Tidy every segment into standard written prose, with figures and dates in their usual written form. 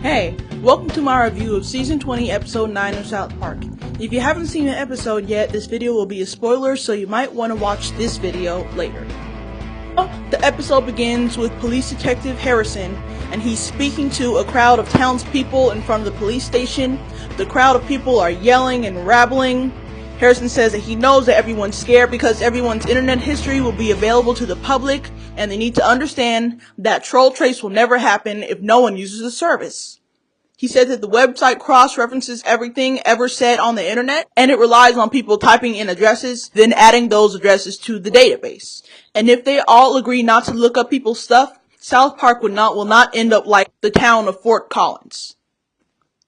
Hey, welcome to my review of Season 20, Episode 9 of South Park. If you haven't seen an episode yet, this video will be a spoiler, so you might want to watch this video later. The episode begins with Police Detective Harrison, and he's speaking to a crowd of townspeople in front of the police station. The crowd of people are yelling and rattling. Harrison says that he knows that everyone's scared because everyone's internet history will be available to the public, and they need to understand that troll trace will never happen if no one uses the service. He said that the website cross-references everything ever said on the internet, and it relies on people typing in addresses, then adding those addresses to the database. And if they all agree not to look up people's stuff, South Park will not end up like the town of Fort Collins.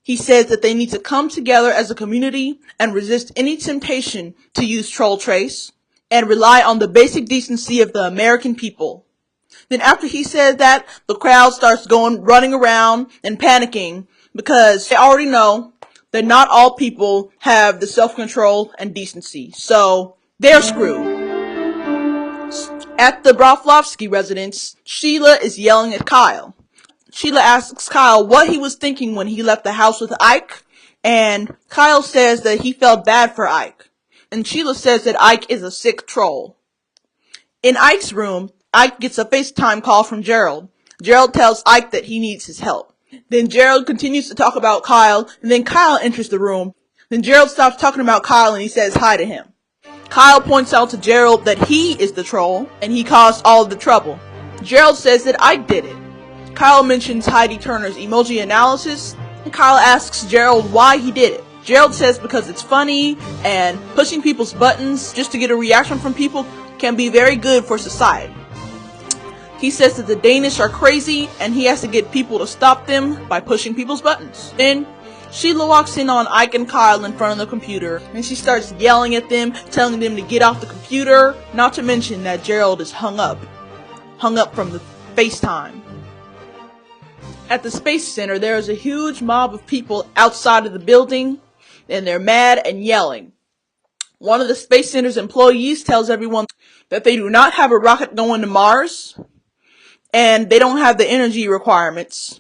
He says that they need to come together as a community and resist any temptation to use troll trace, and rely on the basic decency of the American people. Then after he said that, the crowd starts running around and panicking because they already know that not all people have the self-control and decency. So they're screwed. At the Broflovsky residence, Sheila is yelling at Kyle. Sheila asks Kyle what he was thinking when he left the house with Ike, and Kyle says that he felt bad for Ike. And Sheila says that Ike is a sick troll. In Ike's room, Ike gets a FaceTime call from Gerald. Gerald tells Ike that he needs his help. Then Gerald continues to talk about Kyle, and then Kyle enters the room. Then Gerald stops talking about Kyle and he says hi to him. Kyle points out to Gerald that he is the troll, and he caused all of the trouble. Gerald says that Ike did it. Kyle mentions Heidi Turner's emoji analysis, and Kyle asks Gerald why he did it. Gerald says because it's funny, and pushing people's buttons just to get a reaction from people can be very good for society. He says that the Danish are crazy, and he has to get people to stop them by pushing people's buttons. Then, Sheila walks in on Ike and Kyle in front of the computer, and she starts yelling at them, telling them to get off the computer, not to mention that Gerald is hung up from the FaceTime. At the Space Center, there is a huge mob of people outside of the building, and they're mad and yelling. One of the Space Center's employees tells everyone that they do not have a rocket going to Mars, and they don't have the energy requirements,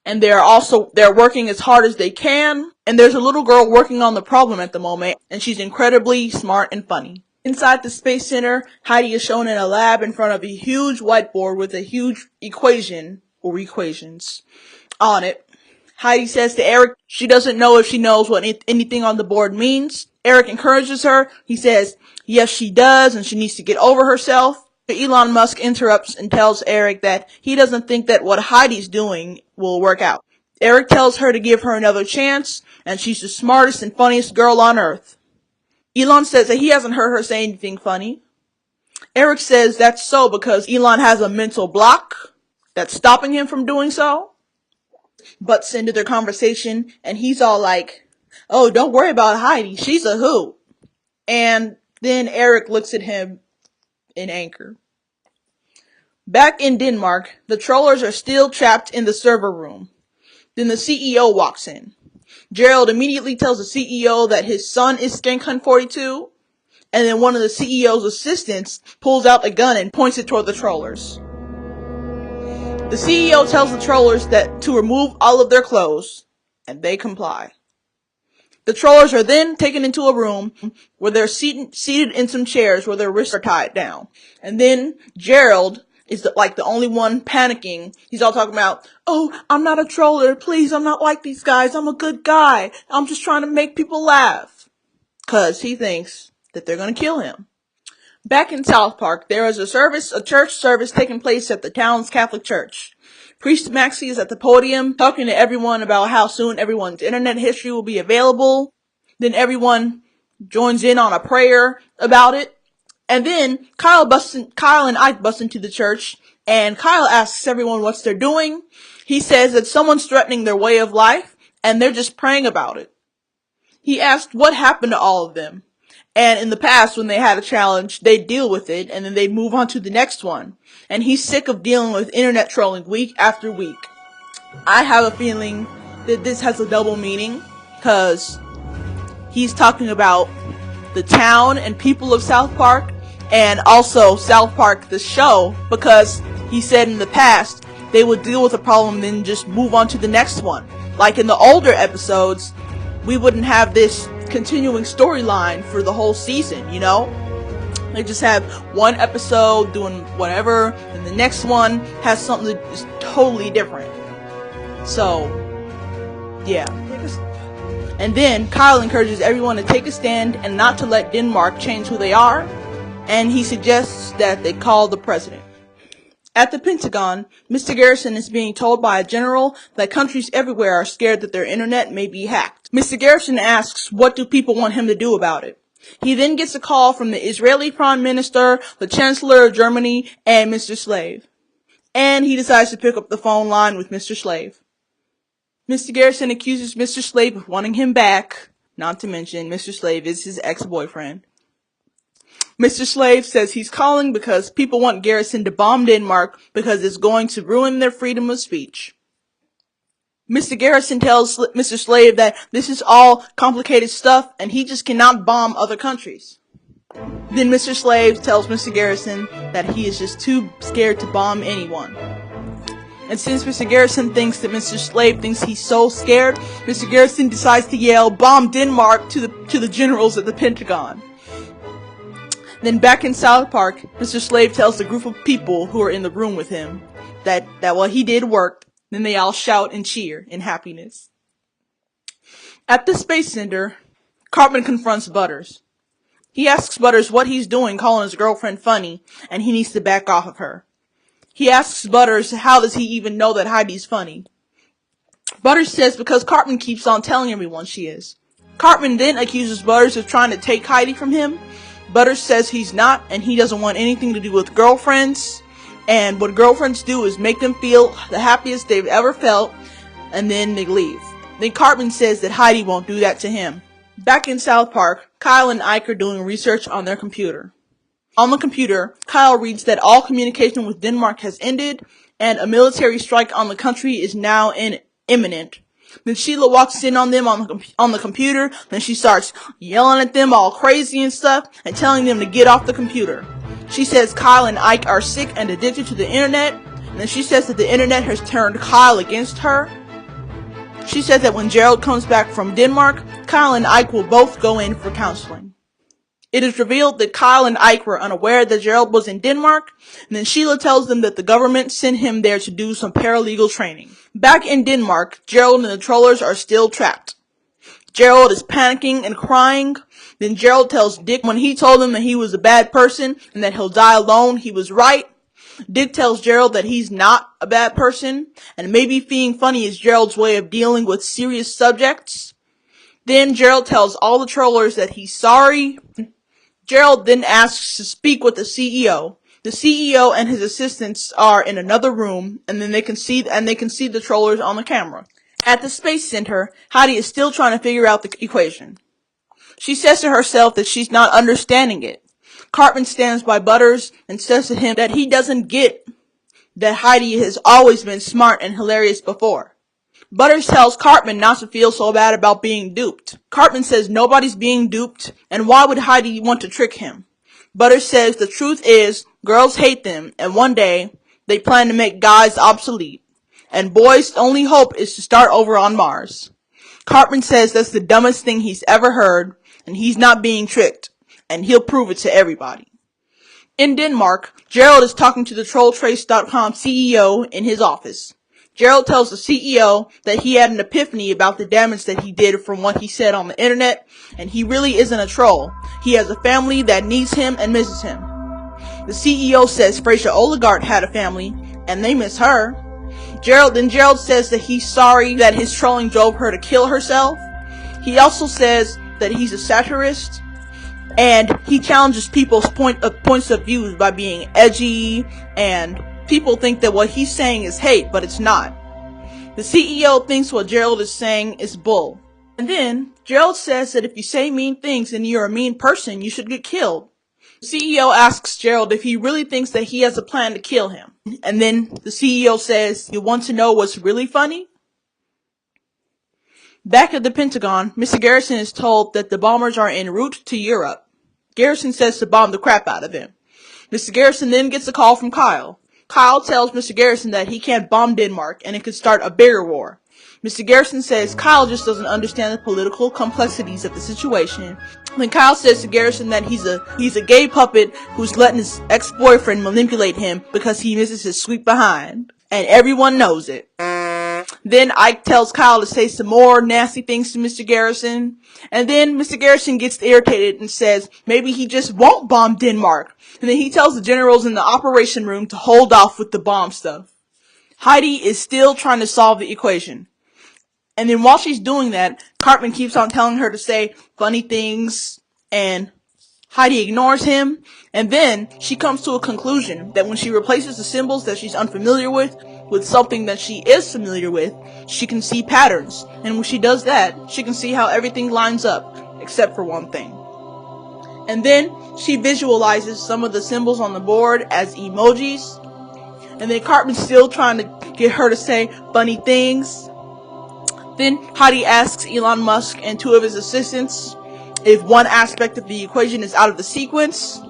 and they're working as hard as they can, and there's a little girl working on the problem at the moment, and she's incredibly smart and funny. Inside the Space Center, Heidi is shown in a lab in front of a huge whiteboard with a huge equation, or equations, on it. Heidi says to Eric she doesn't know if she knows what anything on the board means. Eric encourages her. He says yes she does and she needs to get over herself. Elon Musk interrupts and tells Eric that he doesn't think that what Heidi's doing will work out. Eric tells her to give her another chance, and she's the smartest and funniest girl on earth. Elon says that he hasn't heard her say anything funny. Eric says that's so because Elon has a mental block that's stopping him from doing so. Butts into their conversation, and he's all like, oh, don't worry about Heidi, she's a hoot. And then Eric looks at him in anger. Back in Denmark, the trollers are still trapped in the server room. Then the CEO walks in. Gerald immediately tells the CEO that his son is Skank42, and then one of the CEO's assistants pulls out a gun and points it toward the trollers. The CEO tells the trollers to remove all of their clothes, and they comply. The trollers are then taken into a room where they're seated in some chairs where their wrists are tied down. And then Gerald is the only one panicking. He's all talking about, oh, I'm not a troller, please, I'm not like these guys, I'm a good guy, I'm just trying to make people laugh. 'Cause he thinks that they're gonna kill him. Back in South Park, there is a church service taking place at the town's Catholic church. Priest Maxie is at the podium talking to everyone about how soon everyone's internet history will be available. Then everyone joins in on a prayer about it. And then Kyle and Ike bust into the church, and Kyle asks everyone what they're doing. He says that someone's threatening their way of life, and they're just praying about it. He asked what happened to all of them. And in the past, when they had a challenge, they'd deal with it, and then they'd move on to the next one. And he's sick of dealing with internet trolling week after week. I have a feeling that this has a double meaning, because he's talking about the town and people of South Park, and also South Park the show, because he said in the past they would deal with a problem and then just move on to the next one. Like in the older episodes, we wouldn't have this continuing storyline for the whole season, you know? They just have one episode doing whatever, and the next one has something that is totally different. So, yeah. And then Kyle encourages everyone to take a stand and not to let Denmark change who they are, and he suggests that they call the president. At the Pentagon, Mr. Garrison is being told by a general that countries everywhere are scared that their internet may be hacked. Mr. Garrison asks what do people want him to do about it. He then gets a call from the Israeli Prime Minister, the Chancellor of Germany, and Mr. Slave. And he decides to pick up the phone line with Mr. Slave. Mr. Garrison accuses Mr. Slave of wanting him back, not to mention Mr. Slave is his ex-boyfriend. Mr. Slave says he's calling because people want Garrison to bomb Denmark because it's going to ruin their freedom of speech. Mr. Garrison tells Mr. Slave that this is all complicated stuff and he just cannot bomb other countries. Then Mr. Slave tells Mr. Garrison that he is just too scared to bomb anyone. And since Mr. Garrison thinks that Mr. Slave thinks he's so scared, Mr. Garrison decides to yell, "Bomb Denmark" to the generals at the Pentagon. Then back in South Park, Mr. Slave tells the group of people who are in the room with him that what he did worked. Then they all shout and cheer in happiness. At the Space Center, Cartman confronts Butters. He asks Butters what he's doing calling his girlfriend funny, and he needs to back off of her. He asks Butters how does he even know that Heidi's funny. Butters says because Cartman keeps on telling everyone she is. Cartman then accuses Butters of trying to take Heidi from him. Butters says he's not, and he doesn't want anything to do with girlfriends. And what girlfriends do is make them feel the happiest they've ever felt, and then they leave. Then Cartman says that Heidi won't do that to him. Back in South Park, Kyle and Ike are doing research on their computer. On the computer, Kyle reads that all communication with Denmark has ended, and a military strike on the country is now imminent. Then Sheila walks in on them on the computer, then she starts yelling at them all crazy and stuff, and telling them to get off the computer. She says Kyle and Ike are sick and addicted to the internet, and then she says that the internet has turned Kyle against her. She says that when Gerald comes back from Denmark, Kyle and Ike will both go in for counseling. It is revealed that Kyle and Ike were unaware that Gerald was in Denmark, and then Sheila tells them that the government sent him there to do some paralegal training. Back in Denmark, Gerald and the trollers are still trapped. Gerald is panicking and crying. Then Gerald tells Dick when he told him that he was a bad person and that he'll die alone, he was right. Dick tells Gerald that he's not a bad person, and maybe being funny is Gerald's way of dealing with serious subjects. Then Gerald tells all the trollers that he's sorry. Gerald then asks to speak with the CEO. The CEO and his assistants are in another room, and then they can see the trollers on the camera. At the Space Center, Heidi is still trying to figure out the equation. She says to herself that she's not understanding it. Cartman stands by Butters and says to him that he doesn't get that Heidi has always been smart and hilarious before. Butters tells Cartman not to feel so bad about being duped. Cartman says nobody's being duped, and why would Heidi want to trick him? Butters says the truth is, girls hate them, and one day, they plan to make guys obsolete. And boys' only hope is to start over on Mars. Cartman says that's the dumbest thing he's ever heard, and he's not being tricked, and he'll prove it to everybody. In Denmark, Gerald is talking to the TrollTrace.com CEO in his office. Gerald tells the CEO that he had an epiphany about the damage that he did from what he said on the internet, and he really isn't a troll. He has a family that needs him and misses him. The CEO says Frasier Oligart had a family, and they miss her. Gerald says that he's sorry that his trolling drove her to kill herself. He also says that he's a satirist, and he challenges people's points of view by being edgy, and people think that what he's saying is hate, but it's not. The CEO thinks what Gerald is saying is bull. And then, Gerald says that if you say mean things and you're a mean person, you should get killed. The CEO asks Gerald if he really thinks that he has a plan to kill him. And then the CEO says, "You want to know what's really funny?" Back at the Pentagon, Mr. Garrison is told that the bombers are en route to Europe. Garrison says to bomb the crap out of him. Mr. Garrison then gets a call from Kyle. Kyle tells Mr. Garrison that he can't bomb Denmark and it could start a bigger war. Mr. Garrison says Kyle just doesn't understand the political complexities of the situation. Then Kyle says to Garrison that he's a gay puppet who's letting his ex-boyfriend manipulate him because he misses his sweet behind. And everyone knows it. Then Ike tells Kyle to say some more nasty things to Mr. Garrison. And then Mr. Garrison gets irritated and says maybe he just won't bomb Denmark. And then he tells the generals in the operation room to hold off with the bomb stuff. Heidi is still trying to solve the equation. And then while she's doing that, Cartman keeps on telling her to say funny things, and Heidi ignores him. And then she comes to a conclusion that when she replaces the symbols that she's unfamiliar with something that she is familiar with, she can see patterns. And when she does that, she can see how everything lines up, except for one thing. And then she visualizes some of the symbols on the board as emojis. And then Cartman's still trying to get her to say funny things. Then Heidi asks Elon Musk and two of his assistants if one aspect of the equation is out of the sequence.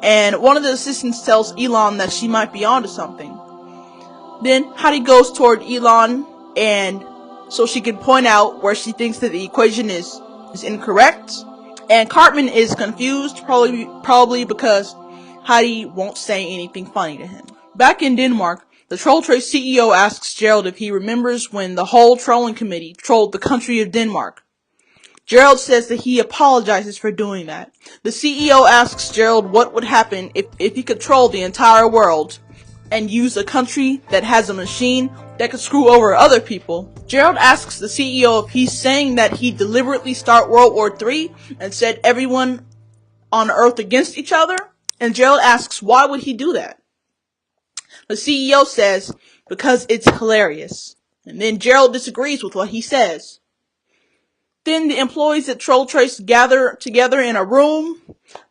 And one of the assistants tells Elon that she might be onto something. Then Heidi goes toward Elon and so she can point out where she thinks that the equation is incorrect. And Cartman is confused, probably because Heidi won't say anything funny to him. Back in Denmark, the Troll Trace CEO asks Gerald if he remembers when the whole trolling committee trolled the country of Denmark. Gerald says that he apologizes for doing that. The CEO asks Gerald what would happen if he could troll the entire world and use a country that has a machine that could screw over other people. Gerald asks the CEO if he's saying that he deliberately start World War III and set everyone on Earth against each other. And Gerald asks why would he do that? The CEO says, because it's hilarious. And then Gerald disagrees with what he says. Then the employees at Troll Trace gather together in a room.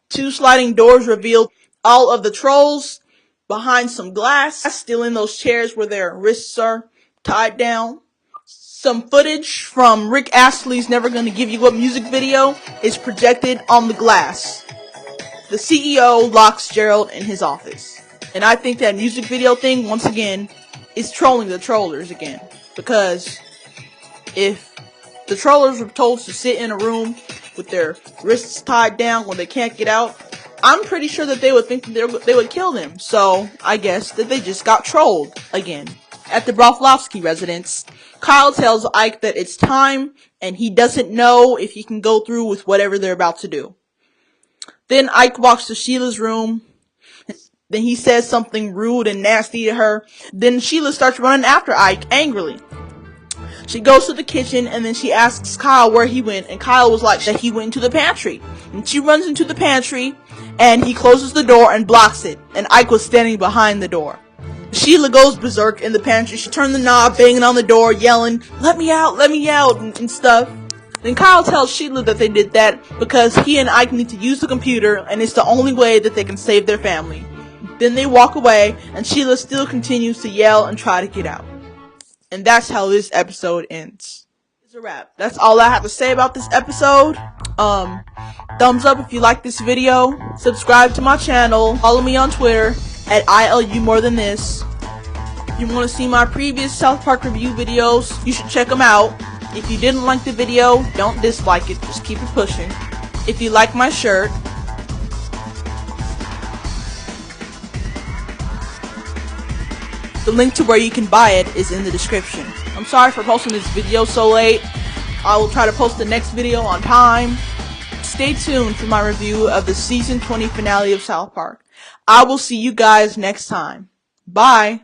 Two sliding doors reveal all of the trolls behind some glass, still in those chairs where their wrists are tied down. Some footage from Rick Astley's Never Gonna Give You Up music video is projected on the glass. The CEO locks Gerald in his office. And I think that music video thing, once again, is trolling the trollers again. Because if the trollers were told to sit in a room with their wrists tied down when they can't get out, I'm pretty sure that they would think that they would kill them. So, I guess that they just got trolled again. At the Broflovsky residence, Kyle tells Ike that it's time, and he doesn't know if he can go through with whatever they're about to do. Then Ike walks to Sheila's room. Then he says something rude and nasty to her. Then Sheila starts running after Ike angrily. She goes to the kitchen and then she asks Kyle where he went, and Kyle was like that he went into the pantry. And she runs into the pantry and he closes the door and blocks it, and Ike was standing behind the door. Sheila goes berserk in the pantry. She turned the knob, banging on the door, yelling, let me out, and stuff. Then Kyle tells Sheila that they did that because he and Ike need to use the computer and it's the only way that they can save their family. Then they walk away, and Sheila still continues to yell and try to get out. And that's how this episode ends. It's a wrap. That's all I have to say about this episode. Thumbs up if you like this video. Subscribe to my channel. Follow me on Twitter at ILUMoreThanThis. If you want to see my previous South Park review videos, you should check them out. If you didn't like the video, don't dislike it. Just keep it pushing. If you like my shirt, the link to where you can buy it is in the description. I'm sorry for posting this video so late. I will try to post the next video on time. Stay tuned for my review of the Season 20 finale of South Park. I will see you guys next time. Bye.